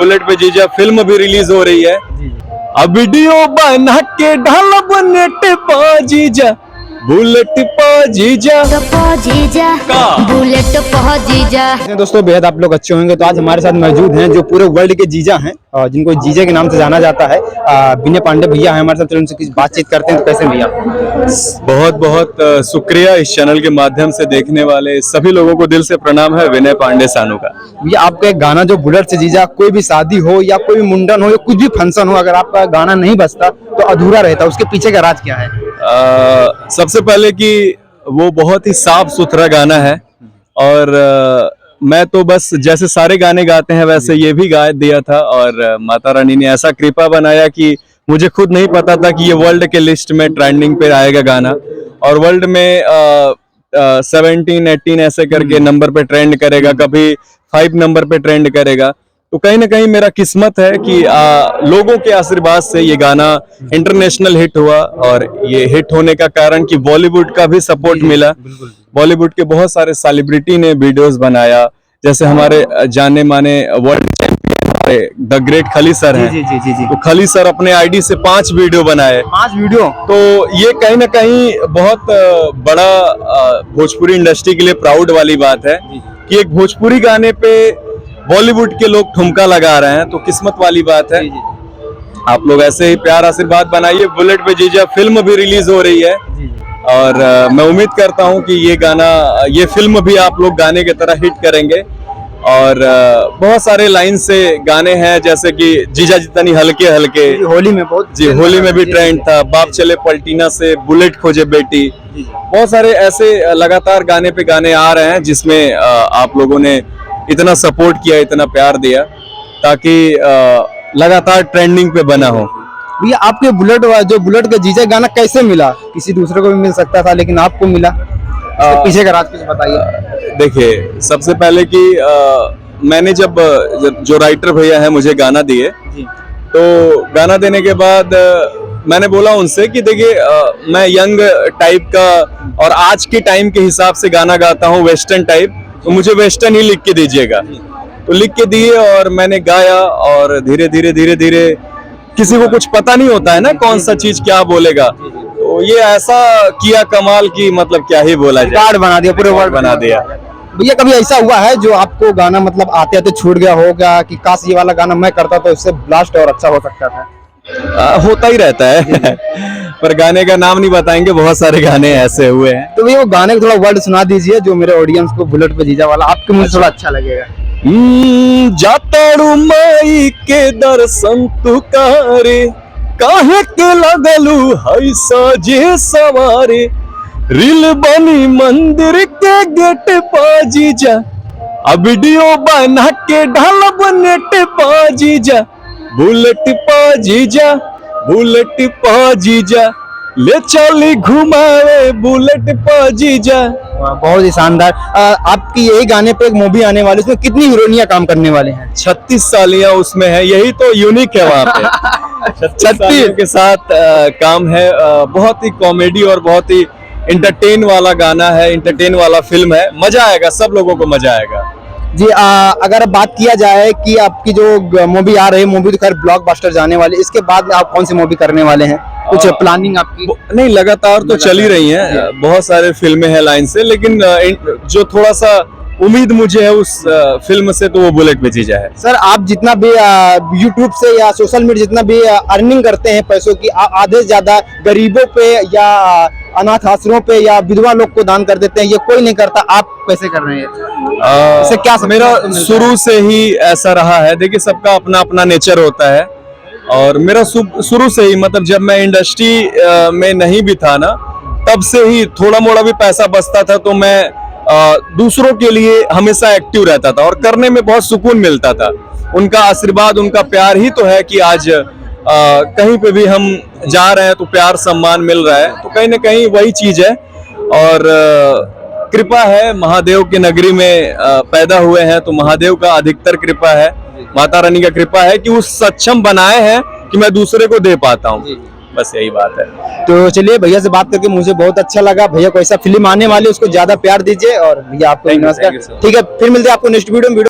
Bullet पे जीजा film भी रिलीज हो रही है। अब वीडियो बना के ढालब नेट पा जीजा, बुलेट पा जीजा का बुलेट पा जीजा। दोस्तों बेहद आप लोग अच्छे होंगे। तो आज हमारे साथ मौजूद हैं जो पूरे वर्ल्ड के जीजा हैं और जिनको जीजा के नाम से जाना जाता है। विनय पांडे भैया हैं हमारे साथ, उनसे कुछ बातचीत करते हैं। तो कैसे भैया? बहुत बहुत शुक्रिया इस चैनल के माध्यम से देखने वाले सभी लोगों को दिल से प्रणाम है विनय पांडे सानू का। भैया आपका एक गाना जो बुलेट से जीजा, कोई भी शादी हो या कोई भी मुंडन हो या कुछ भी फंक्शन हो, अगर आपका गाना नहीं बजता तो अधूरा रहता, उसके पीछे का राज क्या है? सबसे पहले कि वो बहुत ही साफ सुथरा गाना है और मैं तो बस जैसे सारे गाने गाते हैं वैसे ये भी गा दिया था और माता रानी ने ऐसा कृपा बनाया कि मुझे खुद नहीं पता था कि ये वर्ल्ड के लिस्ट में ट्रेंडिंग पे आएगा गाना और वर्ल्ड में 17, 18 ऐसे करके नंबर पे ट्रेंड करेगा, कभी 5 नंबर पे ट्रेंड करेगा। तो कहीं ना कहीं मेरा किस्मत है कि लोगों के आशीर्वाद से ये गाना इंटरनेशनल हिट हुआ और ये हिट होने का कारण कि बॉलीवुड का भी सपोर्ट मिला। बॉलीवुड के बहुत सारे सेलिब्रिटी ने वीडियोस बनाया, जैसे हमारे जाने माने वर्ल्ड चैंपियन द ग्रेट खली सर हैं। जी। तो खली सर अपने आईडी से 5 वीडियो बनाए। 5 वीडियो? तो ये कहीं ना कहीं बहुत बड़ा भोजपुरी इंडस्ट्री के लिए प्राउड वाली बात है कि एक भोजपुरी गाने पे बॉलीवुड के लोग ठुमका लगा रहे हैं। तो किस्मत वाली बात है। आप लोग ऐसे ही प्यार आशीर्वाद बनाइए। बुलेट पे जीजा फिल्म भी रिलीज हो रही है और मैं उम्मीद करता हूं कि ये फिल्म भी आप लोग गाने की तरह हिट करेंगे। और बहुत सारे लाइन से गाने हैं जैसे कि जीजा जितनी हल्के हल्के, होली में बहुत जी होली में भी ट्रेंड था, बाप चले पलटीना से, बुलेट खोजे बेटी, बहुत सारे ऐसे लगातार गाने पे गाने आ रहे हैं जिसमें आप लोगों ने इतना सपोर्ट किया, इतना प्यार दिया ताकि लगातार ट्रेंडिंग पे बना हो। भैया आपके बुलेट का जीजा गाना कैसे मिला? किसी दूसरे को भी मिल सकता था लेकिन आपको मिला, पीछे का राज कुछ बताइए। देखिए सबसे पहले कि मैंने जब जो राइटर भैया है मुझे गाना दिए, तो गाना देने के बाद मैंने बोला उनसे कि देखिए मैं यंग टाइप का और आज के टाइम के हिसाब से गाना गाता हूँ, वेस्टर्न टाइप, तो मुझे वेस्टर्न ही लिख के दीजिएगा। तो लिख के दिए और मैंने गाया और धीरे धीरे किसी को कुछ पता नहीं होता है ना कौन सा चीज क्या बोलेगा, तो ये ऐसा किया कमाल की मतलब क्या ही बोला जाए, कार्ड बना दिया, पूरे वर्ड बना दिया। भैया कभी ऐसा हुआ है जो आपको गाना मतलब आते आते छूट गया होगा कि काश ये वाला गाना मैं करता तो इससे ब्लास्ट और अच्छा हो सकता था? होता ही रहता है पर गाने का नाम नहीं बताएंगे, बहुत सारे गाने ऐसे हुए हैं। तो भैया वो गाने को थोड़ा वर्ड सुना दीजिए जो मेरे ऑडियंस को बुलेट पे जीजा वाला आपके मुझे थोड़ा अच्छा लगेगा। जाताड़ू माई के दर्शन तू करे, काहे के लगलू हई सजे सवारे, रील बनी मंदिर के गेट पा जीजा, अब वीडियो बना के ढालब नेट पा जीजा, बुलेट पा जीजा, बुलेट पा जीजा, ले चली घुमावे बुलेट पा जीजा। बहुत ही शानदार। आपकी यही गाने पे एक मूवी आने वाली, उसमें कितनी हीरोइनियां काम करने वाले हैं? 36 सालियां उसमें है, यही तो यूनिक है वहाँ पे। 36 के साथ काम है। बहुत ही कॉमेडी और बहुत ही इंटरटेन वाला गाना है, इंटरटेन वाला फिल्म है, मजा आएगा, सब लोगों को मजा आएगा जी। अगर बात किया जाए कि आपकी जो मूवी आ रही है, मूवी तो खैर ब्लॉकबस्टर जाने वाली, इसके बाद आप कौन सी मूवी करने वाले हैं? कुछ प्लानिंग आपकी? नहीं, लगातार तो चल ही रही हैं, बहुत सारे फिल्में हैं लाइन से, लेकिन जो थोड़ा सा उम्मीद मुझे है उस फिल्म से तो वो बुलेट पे जीजा है। सर आप जितना भी यूट्यूब से या सोशल मीडिया जितना भी अर्निंग करते हैं पैसों की, आधे से ज्यादा गरीबों पे या अनाथ आश्रमों पे या विधवा लोग को दान कर देते हैं, ये कोई नहीं करता, आप कैसे कर रहे हैं? इससे क्या मेरा शुरू से ही ऐसा रहा है। देखिए सबका अपना अपना नेचर होता है और मेरा शुरू से ही मतलब जब मैं इंडस्ट्री में नहीं भी था ना, तब से ही थोड़ा मोड़ा भी पैसा बचता था तो मैं दूसरों के लिए हमेशा एक्टिव रहता था और करने में बहुत सुकून मिलता था। उनका आशीर्वाद, उनका प्यार ही तो है कि आज कहीं पे भी हम जा रहे हैं तो प्यार सम्मान मिल रहा है, तो कहीं ना कहीं वही चीज है। और कृपा है, महादेव की नगरी में पैदा हुए हैं तो महादेव का अधिकतर कृपा है, माता रानी का कृपा है कि उस सक्षम बनाए हैं कि मैं दूसरे को दे पाता हूँ, बस यही बात है। तो चलिए भैया से बात करके मुझे बहुत अच्छा लगा। भैया को ऐसा फिल्म आने वाली उसको ज्यादा प्यार दीजिए और भैया आपको नमस्कार। ठीक है, फिर मिलते हैं आपको नेक्स्ट वीडियो में।